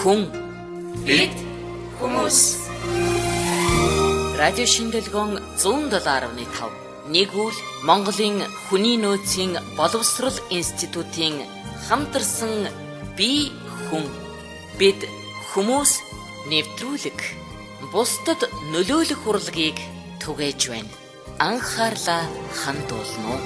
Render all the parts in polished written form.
хүн. Бид хүмүүс. Радио шинжилгээ 107.5 нэгүүл Монголын хүний нөөцийн боловсрол институтын хамтарсан би хүн. Бид хүмүүс нэвтрүүлэг бусдад нөлөөлөх урлагийг түгээж байна. Анхаарлаа хандуулно.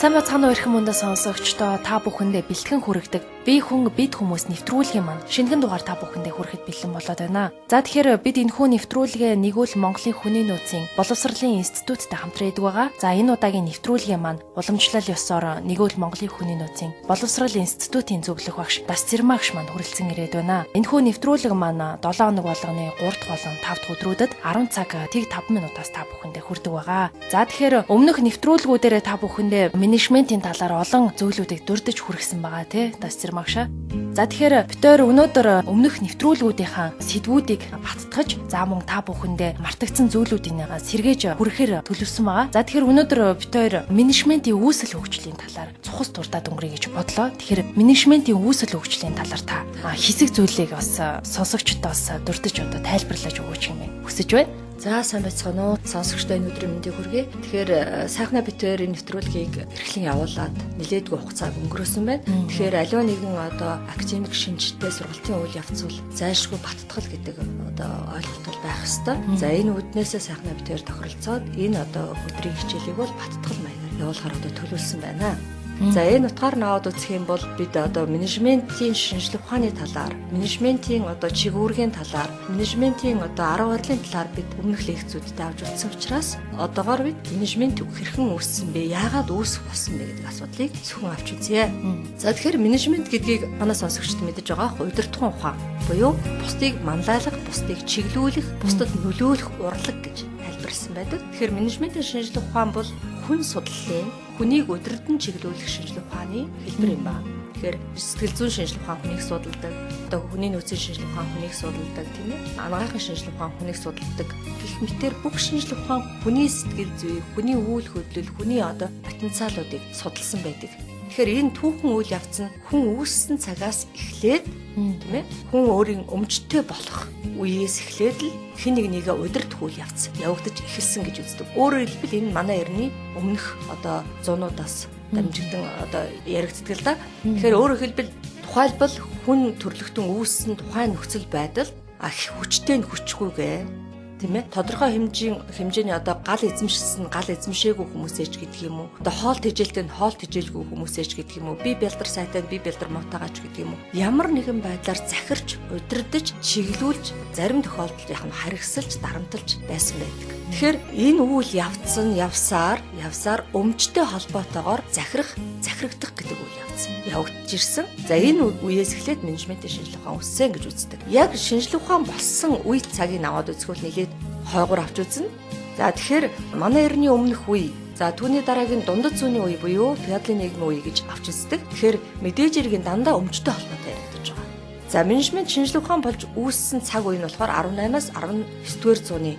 Сайн бацхан өрхөн мөндө сонсогчдоо та бүхэндээ бэлтгэн хүргэдэг би хүн бид хүмүүс нэвтрүүлгийн маань шинэхэн дугаар та бүхэндээ хүрэхэд бэлэн болоод байна. За тэгэхээр бид энэхүү нэвтрүүлгээ нэгүл Монголын хүний нөөцийн боловсролын институттай хамтран идэг байгаа. За энэ удаагийн нэвтрүүлгээ маань уламжлал ёсоор нэгүл Монголын хүний нөөцийн боловсрол институтын зөвлөх багш Дасцэрмагш маань хүрэлцэн ирээд байна. Энэхүү нэвтрүүлэг маань 7 хоног болгоны 3 дахь болон 5 дахь өдрүүдэд 10 цаг тэг 5 минутаас та бүхэндээ хүрдэг байгаа. За тэгэхээр өмнөх нэвтрүүлгүүдээр та бүхэндээ менежментийн талаар олон зөвлөдүүдийг дурдж хүргэсэн байгаа тий Дасцэрмагшаа. За тэгэхээр битээр өнөөдөр өмнөх нэвтрүүлгүүдийнхаа сэдвүүдийг баттгаж за мөн та бүхэндээ мартагдсан зүйлүүдийг сэргээж хүрэхээр төлөвлөсөн байгаа. За тэгэхээр өнөөдөр битээр менежментийн үүсэл хөгжлийн талаар цухас дурдаад өнгөрье гэж бодлоо. Тэгэхээр менежментийн үүсэл хөгжлийн талаар та хэсэг зүйлийг бас сонсогчдоос дурдж одоо тайлбарлаж өгөөч юм хүсэж байна. За сайн байцгаана уу. Сонсогчдоо энэ өдрийн мэндийг хүргэе. Тэгэхээр сайхна битээр энэ нэвтрүүлгийг эрхлэн явуулаад нэлээдгүй хугацааг өнгөрөөсөн байна. Тэгэхээр аливаа нэгэн одоо академик шинжтэй сургалтын үйл явц бол зайлшгүй баттгал гэдэг одоо ойлголт бол байх ёстой. За энэ үднээсээ сайхна битээр тохиролцоод энэ одоо өдрийн хичээлийг бол баттгал маягаар явуулахаар одоо төлөвлөсөн байна. За энэ утгаар наваад үзэх юм бол бид одоо менежментийн шинжилгээ ухааны талаар, менежментийн одоо чигүүргийн талаар, менежментийн одоо арга барилын талаар бид өмнөх лекцүүдтэй авч үзсэн учраас одоогоор бид менежмент хэрхэн үүссэн бэ, яагаад үүсэх болсон бэ гэдэг асуудлыг зөвхөн авч үзье. За тэгэхээр менежмент гэдгийг манай сонсогчдод мэдэж байгаа удирдахуйн ухаан буюу бусдыг манлайлах, бусдыг чиглүүлэх, бусдад нөлөөлөх урлаг гэж тайлбарласан байдаг. Тэгэхээр менежментийн шинжилгээ ухаан бол хүн судлалын хүнийг өдөрдөн чиглүүлэх шинжилгээ ухааны хэлбэр юм байна. Тэгэхээр сэтгэл зүйн шинжилгээ ухаан хүнийг судалдаг, одоо хүний нөөцийн шинжилгээ ухаан хүнийг судалдаг, тийм ээ. Анагаахын шинжилгээ ухаан хүнийг судалдаг. Гэх мэтээр бүх шинжилгээ ухаан хүний сэтгэл зүй, хүний үйл хөдлөл, хүний одоо потенциалуудыг судалсан байдаг. Тэгэхээр энэ түүхэн үйл явц нь хүн үүссэн цагаас эхлээд тийм ээ хүн өөрийн өмчтэй болох үеэс эхлээд л хэн нэгнийгээ удирдах үйл явц явагдаж эхэлсэн гэж үздэг. Өөрөөр хэлбэл энэ манай эртний өмнөх одоо зуунуудаас дамжигдан одоо яригддаг л да. Тэгэхээр өөрөөр хэлбэл тухайлбал хүн төрлөختөн үүссэн тухайн нөхцөл байдал хүчтэй нь хүчгүйгээ тийм ээ тодорхой хэмжээний одоо гал эзэмшсэн гал эзэмшээгүй хүмүүсээч гэдэг юм уу одоо хоол тэжээлтэй нь хоол тэжээлгүй хүмүүсээч гэдэг юм уу би бэлдар сайтай би бэлдар мотогаач гэдэг юм уу ямар нэгэн байдлаар захирч удирдах чиглүүлж зарим тохиолдолд яг нь харгасалж дарамтлж байсан байдаг. Тэгэхээр энэ үйл явц нь явсаар өмчтэй холбоотойгоор захирагдах гэдэг үйл явц явагдаж ирсэн. За энэ үеэс эхлээд менежментийн шинжилгээ ухаан үссэн гэж үздэг. Яг шинжилгээ ухаан болсон үе цагийг аваад үзэхүүл нэлээд хойгоор авч үзнэ. За тэгэхээр манай эртний өмнөх үе за түүний дараагийн дундад зууны үе буюу феодалын нийгмийн үе гэж авч үздэг. Тэгэхээр мэдээж иргэн дандаа өмчтэй холбоотой яригдаж байгаа. За менежмент шинжилгээ ухаан болж үүссэн цаг үе нь болохоор 18-аас 19-р зууны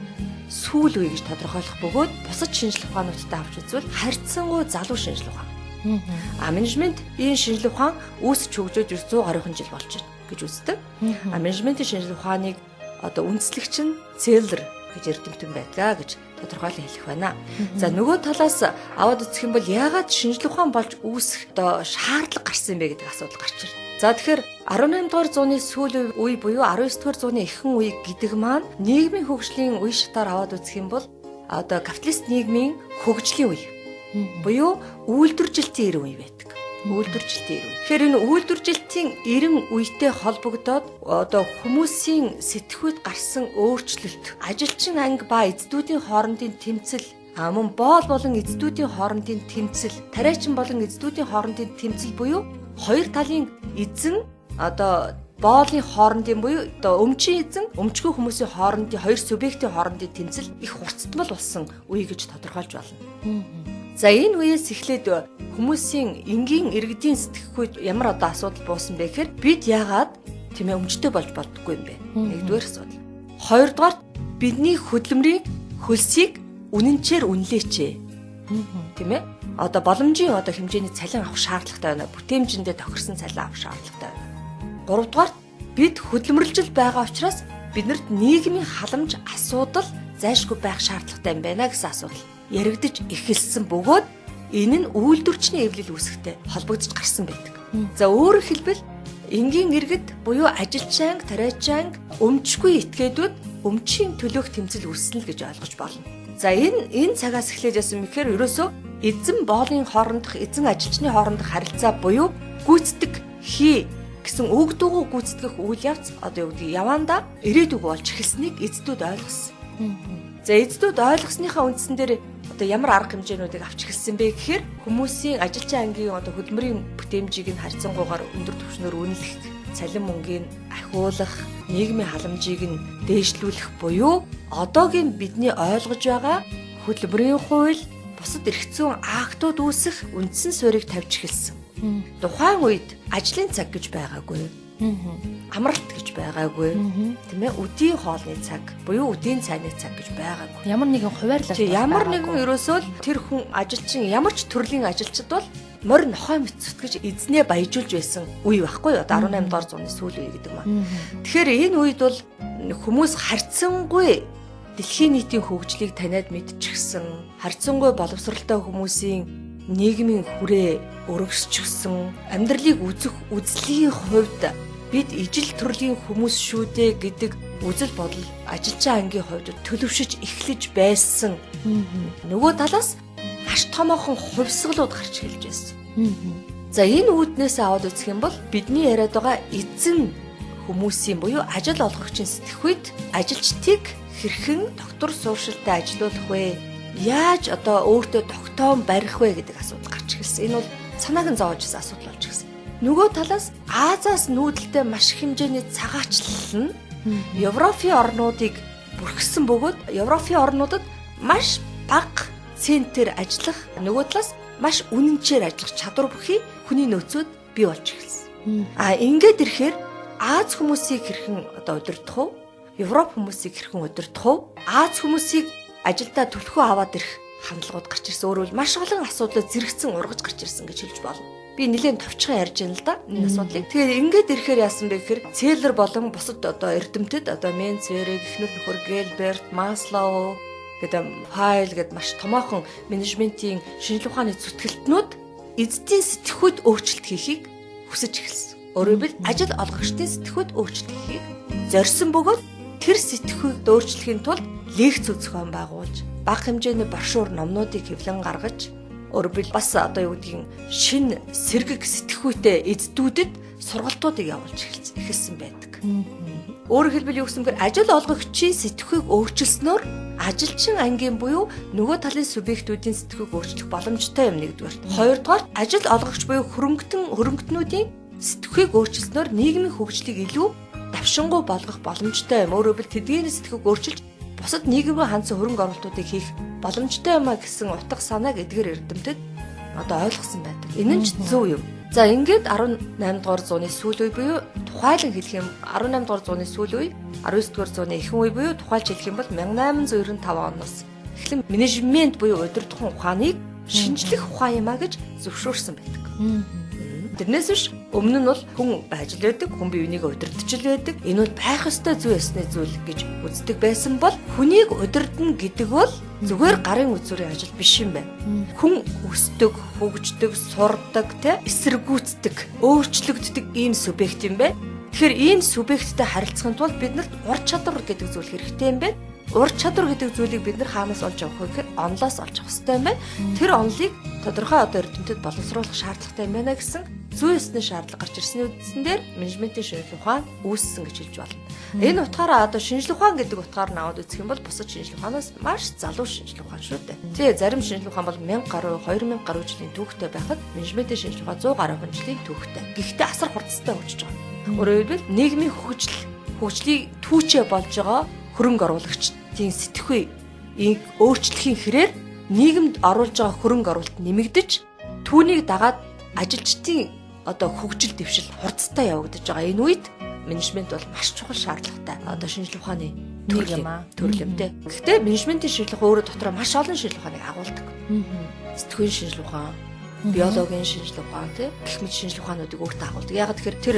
сүүл үе гэж тодорхойлох бөгөөд бусад шинжилгээ ухаануудтай авч үзвэл харьцангуй залуу шинжилгээ ухаан. Менежмент энэ шинжилгээ ухаан үүсч хөгжөөж 100 гаруйхан жил болж байна гэж үздэг. Менежментийн шинжилгээ ухааныг одоо үндэслэгч нь Цэллер гэж эрдэмтэн байдгаа гэж тодорхойлон хэлэх байна. За нөгөө талаас аваад үзэх юм бол яагаад шинжилгээ ухаан болж үүсэх одоо шаардлага гарсан бэ гэдэг асуудал гарч ирнэ. За тэгэхээр 18 дугаар зууны сүүлийн үе буюу 19 дугаар зууны эхэн үе гэдэг маань нийгмийн хөгжлийн үе шатаар аваад үзэх юм бол одоо капиталист нийгмийн хөгжлийн үе буюу үйлдвэржилтийн 90 үе байдаг. Үйлдвэржилтийн 90. Тэгэхээр энэ үйлдвэржилтийн 90 үетэй холбогдоод одоо хүмүүсийн сэтгхүйд гарсан өөрчлөлт, ажилчин анги ба эзэдүүдийн хоорондын тэмцэл, мөн боол болон эзэдүүдийн хоорондын тэмцэл, тариачин болон эзэдүүдийн хоорондын тэмцэл буюу хоёр талын эзэн одоо боолын хоорондын буюу одоо өмчийн эзэн, өмчгүй хүмүүсийн хоорондын хоёр субъектийн хоорондын тэмцэл их хурцтмал болсон үе гэж тодорхойлж байна. За энэ үеэс эхлээд хүмүүсийн энгийн иргэдийн сэтгэхүйд ямар одоо асуудал буусан бэ гэхээр бид яагаад тийм ээ өмчтэй болж болдоггүй юм бэ? Нэгдүгээр асуудал. Хоёрдугаар бидний хөдөлмөрийн хөлсийг үнэнчээр үнэлээч. Тийм ээ? Одоо боломжийн хэмжээний цалин авах шаардлагатай байна. Бүтээмжиндээ тохирсон цалин авах шаардлагатай байна. Гуравдугаар бид хөдөлмөрлөж байгаа учраас биднэрт нийгмийн халамж асуудал зайлшгүй байх шаардлагатай юм байна гэсэн асуудал яригдж эхэлсэн бөгөөд энэ нь үйлдвэрчний эвлэл үүсгэхтэй холбогдож гарсан байдаг. За өөрөөр хэлбэл энгийн иргэд буюу ажилчаанг, тариачаанг өмчгүй этгээдүүд өмчийн төлөөх тэмцэл үүснэ л гэж ойлгож болно. За энэ цагаас эхлээд яасан мэхээр ерөөсөө эзэн боолын хоорондох эзэн ажилчны хоорондох харилцаа буюу гүйцэтгэх гэсэн үг дуугүй гүйцэтгэх үйл явц одоо юу гэдэг явандаа ирээдүг болж эхэлснийг эзэдүүд ойлгосон. За эзэдүүд ойлгосныхаа үндсэн дээр одоо ямар арга хэмжээнүүдийг авч эхэлсэн бэ гэхээр хүмүүсийн ажилчин ангийн одоо хөдөлмөрийн бүтээмжийг нь харьцангуйгаар өндөр түвшнээр үнэлэх, цалин мөнгийг ахиулах, нийгмийн халамжийг нь дээшлүүлэх буюу одоогийн бидний ойлгож байгаа хөдөлмөрийн хууль, бусад эрх зүйн актууд үүсэх үндсэн суурийг тавьж эхэлсэн. Тухайн үед ажлын цаг гэж байгаагүй. Амралт гэж байгаагүй. Тийм ээ, үдийн хоолны цаг буюу үдийн цайны цаг гэж байгаагүй. Ямар нэгэн хуваарлалт ямар нэгэн ерөөсөө тэр хүн ажилчин ямар ч төрлийн ажилчид бол морь нохой мэцэт гэж эзнээ баяжуулж байсан үе байхгүй юу? Одоо 18 дугаар зууны сүүл үе гэдэг маа. Тэгэхээр энэ үед бол хүмүүс харьцангуй дэлхийн нийтийн хөгжлийг таниад мэдчихсэн, харьцангуй боловсралтай хүмүүсийн нийгмийн хүрээ өргөсчихсөн, амьдралыг үзэх үзлийн хувьд бид ижил төрлийн хүмүүс шүү дээ гэдэг үзэл бодол ажилчин ангийн хувьд төлөвшөж эхлэж байсан. Нөгөө талаас маш томоохон хувьсгалууд гарч эхэлж байсан. За энэ үүднээс аваад үзэх юм бол бидний яриад байгаа эзэн хүмүүсийн буюу ажил олгогчийн сэтгхүйд ажилчдыг хэрхэн доктор сууршилтай ажилуулах вэ? Яаж одоо өөртөө тогтоом барих вэ гэдэг асуудал гарч эхэлсэн. Энэ бол санааг нь зовоож ирсэн асуудал болж ирсэн. Нөгөө талаас Азиас нүүдэлтэй маш их хэмжээний цагаачлал нь Европын орнуудыг бүрхсэн бөгөөд Европын орнуудад маш бага центээр ажиллах, нөгөө талаас маш үнэнчээр ажиллах чадвар бүхий хүний нөөцөд бий болж эхэлсэн. Ингээд ирэхээр Аз хүмүүсийг хэрхэн одоо удирдах вэ? Европ хүмүүсийг хэрхэн удирдах вэ? Аз хүмүүсийг ажилдаа төлхөө аваад ирэх хандлагууд гарч ирсэн. Өөрөөр маш олон асуудлууд зэрэгцэн ургаж гарч ирсэн гэж хэлж болно. Би нэлээд товчхон ярьж байна л да энэ асуудлыг. Тэгэхээр ингээд ирэхээр яасан бэ гэхээр Цэллер болон бусад одоо эрдэмтэд одоо Менцвер, Эхнэр нөхөр Гельберт, Маслоу гэдэг файл гэдэг маш томоохон менежментийн шинжилгээ ухааны зүтгэлтнүүд эзэдийн сэтгхүйд өөрчлөлт хийхийг хүсэж эхэлсэн. Өөрөөр хэлбэл ажил олгогчдын сэтгхүйд өөрчлөлт хийхийг зорьсон бөгөөд тэр сэтгхүйд өөрчлөхийн тулд лекц зохион байгуулж, бага хэмжээний брошюр номнуудыг хэвлэн гаргаж, өөрөөр бас одоо юу гэдгийг шинэ сэргэг сэтгхүйтэй эзэдүүдэд сургалтуудыг явуулж эхэлсэн байдаг. Өөрөөр хэлбэл юу гэсэн бэ? Ажил олгогчийн сэтгхүйг өөрчилснөөр ажилчин ангийн буюу нөгөө талын субъектүүдийн сэтгхүйг өөрчлөх боломжтой юм нэгдүгээр. Хоёрдугаар ажил олгогч буюу хөрөнгөтнүүдийн сэтгхүйг өөрчилснөөр нийгмийн хөгжлийг илүү давшингуй болгох боломжтой юм. Өөрөөр хэлбэл тэдгээр сэтгхүйг өөрчилж бусад нийгмийн хандсан хөрөнгө оруулалтуудыг хийх боломжтой юм а гэсэн утга санааг эдгээр эрдэмтэд одоо ойлгосон байдаг. Энэ нь ч зөв юм. За ингээд 18 дугаар зууны сүүл үе буюу тухайлан хэлэх юм 18 дугаар зууны сүүл үе 19 дугаар зууны ихэнх үе буюу тухайлж хэлэх юм бол 1895 оноос эхлэн менежмент буюу удирдах ухааныг шинжлэх ухаан юм а гэж зөвшөөрсөн байдаг. Тэрнээс биш өмнө нь бол хүн байж л байдаг, хүн бие бинийгээ удирдах л байдаг. Энэ бол байх ёстой зүй ёсны зүйл гэж үздэг байсан бол хүнийг удирдна гэдэг бол зүгээр гарын үзүүрийн ажил биш юм байна. Хүн өсдөг, хөгждөг, сурдаг, эсэргүүцдэг, өөрчлөгддөг ийм субъект юм байна. Тэгэхээр ийм субъекттэй харилцахын тулд биднэрт ур чадвар гэдэг зүйл хэрэгтэй юм байна. Ур чадвар гэдэг зүйлийг бид нар хаанаас олж авах вэ гэхээр онлоос олж авах хэрэгтэй юм байна. Тэр онлыг тодорхой одоо эрдэмтэд боловсруулах шаардлагатай юм байна гэсэн зүй ёсны шаардлага гарч ирсний үндсэн дээр менежментийн шинжилгээ ухаан үүссэн гэж хэлж болно. Энэ утгаараа одоо шинжилгээ ухаан гэдэг утгаар нь аваад үзэх юм бол бусад шинжилгээ ухаанаас маш залуу шинжилгээ ухаан шүү дээ. Тэгээ зарим шинжилгээ ухаан бол 1000 гаруй 2000 гаруй жилийн түүхтэй байхад менежментийн шинжилгээ ухаан 100 гаруй жилийн түүхтэй. Гэхдээ асар хурцтай хөгжиж байгаа. Өөрөөр хэлбэл нийгмийн хөгжлийг түүчээ болж байгаа хөрөнгө оруулагчдын сэтгхүйг өөрчлөхийн хэрээр нийгэмд оруулж байгаа хөрөнгө оруулалт нэмэгдэж түүнийг дагаад ажилчдын одоо хөгжил дэвшил хурцтай явагдаж байгаа энэ үед менежмент бол маш чухал шаардлагатай одоо шинжилгээ ухааны төрөл юм тий. Гэхдээ менежментийн шинжилгээ өөрөө дотроо маш олон шинжилгээ ухааныг агуулдаг. Сэтгүүлийн шинжилгээ ухаан, биологийн шинжилгээ ухаан тий гэх мэт шинжилгээ ухаануудыг өөртөө агуулдаг. Яг тэгэхээр тэр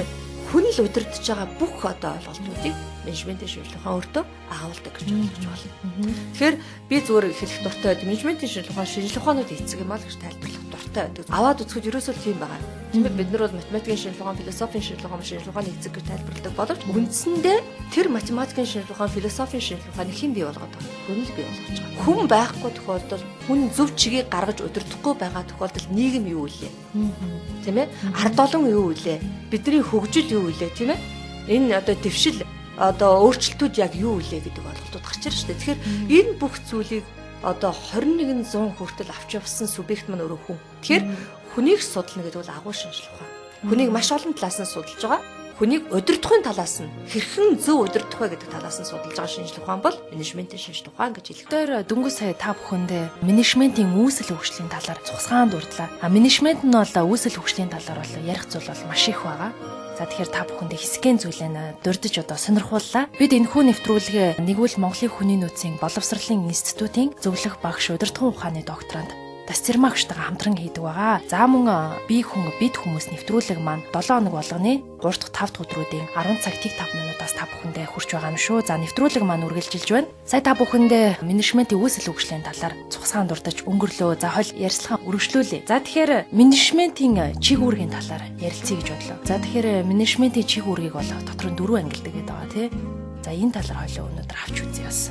хүний л удирдах байгаа бүх одоо ойлголтуудыг менежментийн шинжилгээ ухаан өөртөө агуулдаг гэж ойлгож байна. Тэгэхээр би зүгээр хэлэх дуртай байдаг. Менежментийн шинжилгээ ухаанууд эцэг юм аа гэж тайлбарлах дуртай байдаг. Аваад үзэхэд ерөөсөө тийм байгаа. Тийм ээ бид нар бол математикийн шинжилгээ ухаан, философийн шинжилгээ ухааны эцэг гэж тайлбарладаг боловч үндсэндээ тэр математикийн шинжилгээ ухаан, философийн шинжилгээ ухааны хэн бий болгоод байгаа? Хүн л бий болгож байгаа. Хүн байхгүй тохиолдолд хүн зөв чигийг гаргаж удирдахгүй байгаа тохиолдолд нийгэм юу вэ? Тийм ээ? Ард олон юу вэ? Бидний хөгжил юу вэ? Тийм ээ? Энэ одоо дэвшил одоо өөрчлөлтүүд яг юу вэ гэдэг ойлголтууд гарч ирж байна шүү дээ. Тэгэхээр энэ бүх зүйлийг одоо 2100 хүртэл авч явсан субъект маань өөрөө хүн. Тэгэхээр хүнийг судлана гэдэг бол агуу шинжилгээ ухаан. Хүнийг маш олон талаас нь судалж байгаа. Хүнийг удирдахын талаас нь хэрхэн зөв удирдах вэ гэдэг талаас нь судалж байгаа шинжилгээ ухаан бол менежментийн шинжилгээ ухаан гэж хэлэх. Тэр дөнгөж сая та бүхэндээ менежментийн үүсэл хөгжлийн талаар цугцаан дурдлаа. Менежмент нь бол үүсэл хөгжлийн талаар бол ярих зүйл бол маш их байгаа. За тэгэхээр та бүхэндээ хэсгийн зүйлээ дурдж одоо сонирхууллаа. Бид энэхүү нэвтрүүлгээ нэгвэл Монголын хүний нөөцийн боловсролын институтийн зөвлөх багш удирдлагын ухааны докторант Дастермагштайгаа хамтран хийдэг байгаа. За мөн бие хүн бид хүмүүс нэвтрүүлэг маань 7 хоног болгоны 3 дахь 5 дахь өдрүүдийн 10 цаг 5 минутаас та бүхэндээ хүрч байгаа юм шүү. За нэвтрүүлэг маань үргэлжилж байна. Сая та бүхэндээ менежментийн үүсэл хөгжлийн талаар цугцаан дурдж өнгөрлөө. За хойл ярилцлага үргэлжлүүлээ. За тэгэхээр менежментийн чиг үүргийн талаар ярилцъя гэж бодлоо. За тэгэхээр менежментийн чиг үүргийг бол дотор нь 4 ангилдаг гэдэг байгаа тий. За энэ талаар хойлоо өнөөдөр авч үзье бас.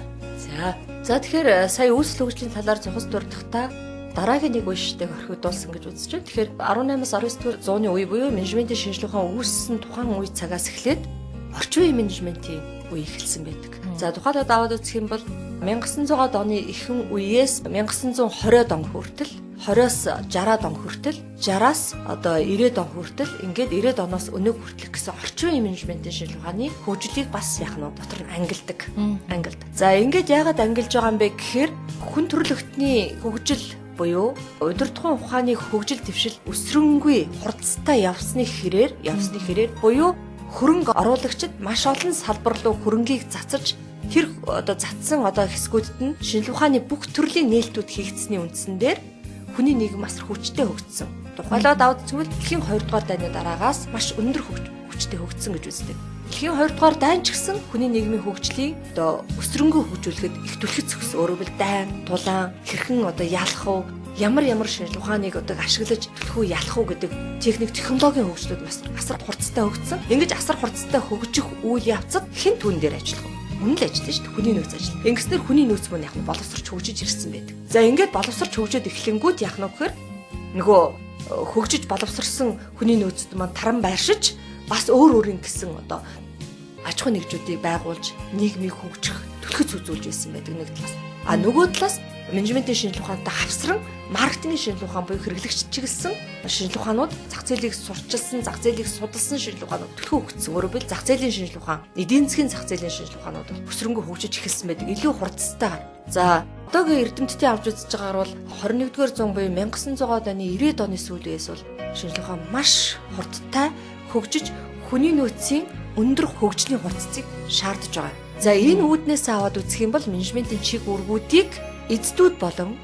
За тэгэхээр сая үүсэл хөгжлийн талаар зохис дурдахдаа дараагийн нэг үеиштэйг орхигдуулсан гэж үзэж байна. Тэгэхээр 18-аас 19-р зууны үе буюу менежментийн шинжилгээ ухаан үүссэн тухайн үе цагаас эхлээд орчин үеийн менежментийн үе эхэлсэн байдаг. За тухайлбал аваад үзэх юм бол 1900-аад оны ихэнх үеэс 1920-ад он хүртэл 20-оос 60-ад он хүртэл 60-аас одоо 90-ад он хүртэл ингээд 90-ад оноос өнөөг хүртэлх гэсэн орчин үеийн менежментийн шинжилгээ ухааны хөгжлийг бас яг нь дотор нь ангилдаг. За ингээд яагаад ангилж байгаа юм бэ гэхээр хүн төрөлхтний хөгжил буюу удирдлагын ухааны хөгжил дэвшил өсрөнгүй хурцтай явсны хэрээр буюу хөрөнгө оруулагчид маш олон салбар руу хөрөнгийг цацаж тэр одоо цацсан одоо хэсгүүдэд нь шинжилгээ ухааны бүх төрлийн нээлтүүд хийгдсэний үндсэн дээр хүний нийгэм бас хүчтэй хөгжсөн. Тухайлбал даваад үзвэл дэлхийн 2 дугаар дайны дараагаас маш өндөр хүчтэй хөгжсөн гэж үздэг. Дэлхийн 2 дугаар дайн ч гэсэн хүний нийгмийн хөгжлийг одоо өсрөнгөө хөгжүүлэхэд их түлхэц өгсөн. Өөрөөр хэлбэл дайн, тулаан, хэрхэн одоо ялах уу, ямар шинжилгээ ухааныг одоо ашиглаж төлөх үү, ялах уу гэдэг техник, технологийн хөгжлүүд бас асар хурцтай хөгжсөн. Ингэж асар хурцтай хөгжих үйл явцад хэн түүн дээр ажиллах вэ? Хүн л ажиллана шүү дээ. Хүний нөөц ажиллана. Ингэснээр хүний нөөц мөн яг нь боловсрч хөгжиж ирсэн байдаг. За ингээд боловсрч хөгжөөд эхлэнгүүт яг нь гэхээр нөгөө хөгжиж боловсрсан хүний нөөцд маань таран байршиж бас өөр гэсэн одоо аж ахуй нэгжүүдийг байгуулж нийгмийг хөгжих түлхэц үзүүлж байсан байдаг нэг талаас. Нөгөө талаас менежментийн шинжилгээ ухаантай хавсран маркетингийн шинжилгээ ухаан буюу хэрэглэгч чиглэсэн шинжилгээ ухаанууд, зах зээлийг сурчилсан, зах зээлийг судалсан шинжилгээ ухаанууд төлхөө хөгжсөн. Өөрөөр хэлбэл зах зээлийн шинжилгээ ухаан, эдийн засгийн зах зээлийн шинжилгээ ухаанууд өсрөнгөө хөгжиж эхэлсэн байдаг. Илүү хурцтайгаар. За одоогийн эрдэмтдийн авч үзэж байгаагаар бол 21-р зуун буюу 1900-аад оны 90-ад оны сүүлээс бол шинжилгээ ухаан маш хурдтай хөгжиж хүний нөөцийн өндөр хөгжлийн хурцыг шаардж байгаа. За энэ үүднээс аваад үзэх юм бол менежментийн чиг үүргүүдийг эзэдүүд болон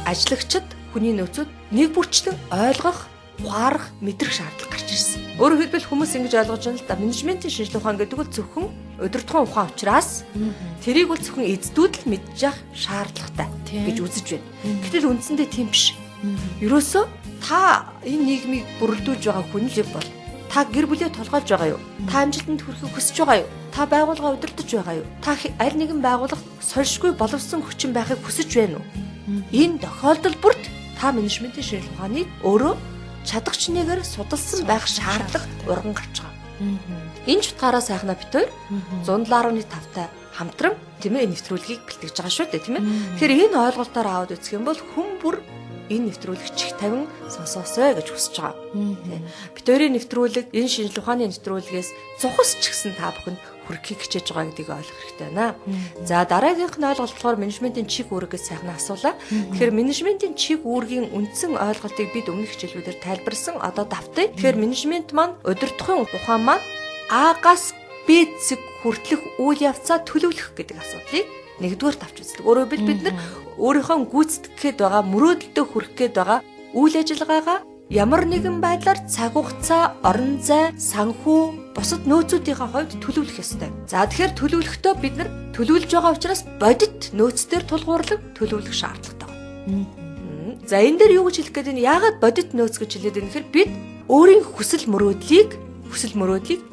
ажлагчид хүний нөөцөд нэг бүрчлэн ойлгох, ухаарах, мэдрэх шаардлага гарч ирсэн. Өөрөөр хэлбэл хүмүүс ингэж ойлгож байна л да менежментийн шинжилгээ ухаан гэдэг бол зөвхөн удирдлагын ухаан учраас тэрийг бол зөвхөн эзэдүүд л мэдж явах шаардлагатай гэж үзэж байна. Гэтэл үндсэндээ тийм биш. Ерөөсөө та энэ нийгмийг бүрэлдүүлж байгаа хүн л бол та гэр бүлээ толгойлж байгаа юу? Та амжилтанд хүрэхийг хүсэж байгаа юу? Та байгууллага удирдах байгаа юу? Та аль нэгэн байгууллага сольшгүй боловсон хүчин байхыг хүсэж байна уу? Энэ тохиолдол бүрт та менежментийн шинжилгээ ухааныг өөрөө чадах чинээгээр судалсан байх шаардлага урган гарч байгаа. Энэ ч утгаараа сайхнаа бид хоёр 107.5-тай хамтран тийм ээ нэвтрүүлгийг бэлтгэж байгаа шүү дээ тийм ээ. Тэгэхээр энэ ойлголтоор аваад үзэх юм бол хүн бүр энэ нэвтрүүлэг чих тавин сонсоосой гэж хүсэж байгаа. Бид хоёрын нэвтрүүлэг энэ шинжилгээ ухааны нэвтрүүлгээс зохис ч гэсэн та бүхэнд хүрэхийг хичээж байгаа гэдгийг ойлгох хэрэгтэй байна. За дараагийнх нь ойлголт болохоор менежментийн чиг үүргээс сайхнаа асуулаа. Тэгэхээр менежментийн чиг үүргийн үндсэн ойлголтыг бид өмнөх хичээлүүдээр тайлбарсан. Одоо давтъя. Тэгэхээр менежмент маань удирдлагын ухаан маань А-гаас B зэг хүртэлх үйл явцаа төлөвлөх гэдэг асуудлыг нэгдүгээр тавьж үздэг. Өөрөөр хэлбэл бид нар өөрийнхөө гүйцэтгэхэд байгаа мөрөөдөлдөө хүрэх гээд байгаа үйл ажиллагаагаа ямар нэгэн байдлаар цаг хугацаа, орон зай, санхүү, бусад нөөцүүдийн хувьд төлөвлөх ёстой. За тэгэхээр төлөвлөхдөө бид нар төлөвлөж байгаа учраас бодит нөөцдөр тулгуурлаг төлөвлөх шаардлагатай байна. За энэ дээр юу гэж хэлэх гээд байна? Яагаад бодит нөөц гэж хэлээд байна гэхээр бид өөрийн хүсэл мөрөөдлийг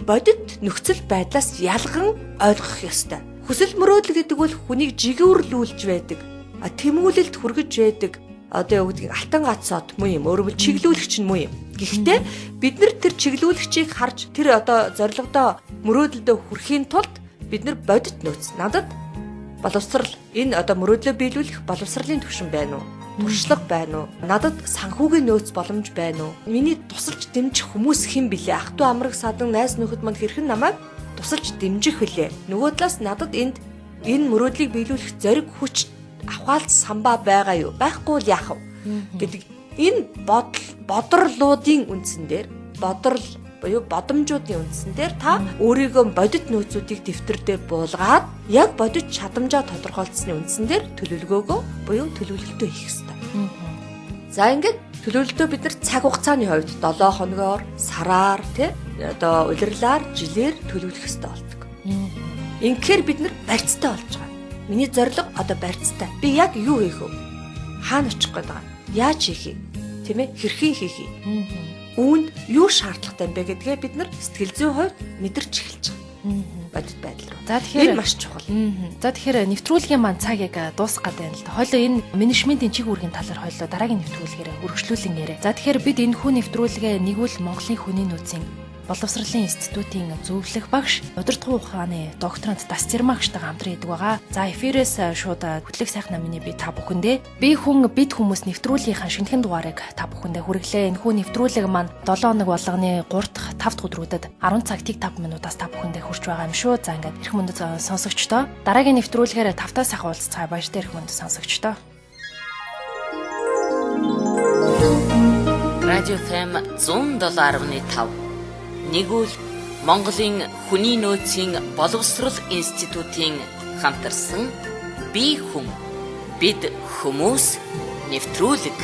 бодит нөхцөл байдлаас ялган ойлгох ёстой. Хүсэл мөрөөдөл гэдэг бол хүнийг жигүүрлүүлж байдаг, тэмүүлэлд хүргэж байдаг, одоо юу гэдгийг алтан гацсод муу юм, өөрөөр хэлбэл чиглүүлэгч нь муу юм. Гэхдээ бид нар тэр чиглүүлэгчийг харж тэр одоо зорилгодоо мөрөөдөлдөө хүрэхийн тулд бид нар бодит нөөц надад боловсрал энэ одоо мөрөөдлөө биелүүлэх боловсролын түвшин байна уу? Туршлага байна уу? Надад санхүүгийн нөөц боломж байна уу? Миний тусалж дэмжих хүмүүс хэн билээ? Ах トゥ амраг садан найз нөхөд манд хэрхэн намайг тусалж дэмжих вүлээ? Нөгөө талаас надад энэ мөрөөдлийг биелүүлэх зориг хүч авахалт самбаа байгаа юу? Байхгүй л яах вэ? Гэдэг энэ бодрлуудын үндсэн дээр буюу бодомжуудын үндсэн дээр та өөрийгөө бодит нөөцүүдийг дэвтэр дээр буулгаад яг бодит чадамжаа тодорхойлцсны үндсэн дээр төлөвлөгөөгөө буюу төлөвлөлтөө хийх ёстой. За ингээд төлөвлөлтөө бид нар цаг хугацааны хувьд 7 хоногоор, сараар одоо улирлаар, жилээр төлөвлөх ёстой болдог. Инхээр бид нар барьцтай болж байгаа. Миний зорилго одоо барьцтай. Би яг юу хийх вэ? Хаана очих гээд байгаа? Яаж хийх юм? Тийм ээ? Хэрхэн хийх юм? Үүнд юу шаардлагатай юм бэ гэдгээ бид нар сэтгэл зүйн хувьд мэдэрч эхэлж байгаа. Бодит байдал руу. За тэгэхээр энэ маш чухал. За тэгэхээр нэвтрүүлгийн маань цаг яг дуусах гэдэг юм л да. Хойлоо энэ менежментийн чиг үүргийн талаар хойлоо дараагийн нэвтрүүлгээр үргэлжлүүлэн яриа. За тэгэхээр бид энэ хүү нэвтрүүлгээ нэгвэл Монголын хүний нөөцийн боловсролын институтийн зөвлөх багш удирдлагын ухааны докторант Дасцэрмагчтайгаа хамтран идэг байгаа. За эфирээс шууд хөтлөх сайхна миний би та бүхэндээ бие хүн бид хүмүүс нэвтрүүлгийнхаа шинэхэн дугаарыг та бүхэндээ хүргэлээ. Энэ хүү нэвтрүүлэг маань 7 хоног болгоны 3 дахь 5 дахь өдрүүдэд 10 цагтыг 5 минутаас та бүхэндээ хүрч байгаа юм шүү. За ингээд эрх мөндөд сонсогчдоо дараагийн нэвтрүүлгээр тавтаас ахаа уулзцаа баяртай эрх мөндөд сонсогчдоо. Радио FM 107.5 нэгвэл Монголын хүний нөөцийн боловсрол институтын хамтарсан бие хүн бид хүмүүс нэвтрүүлэг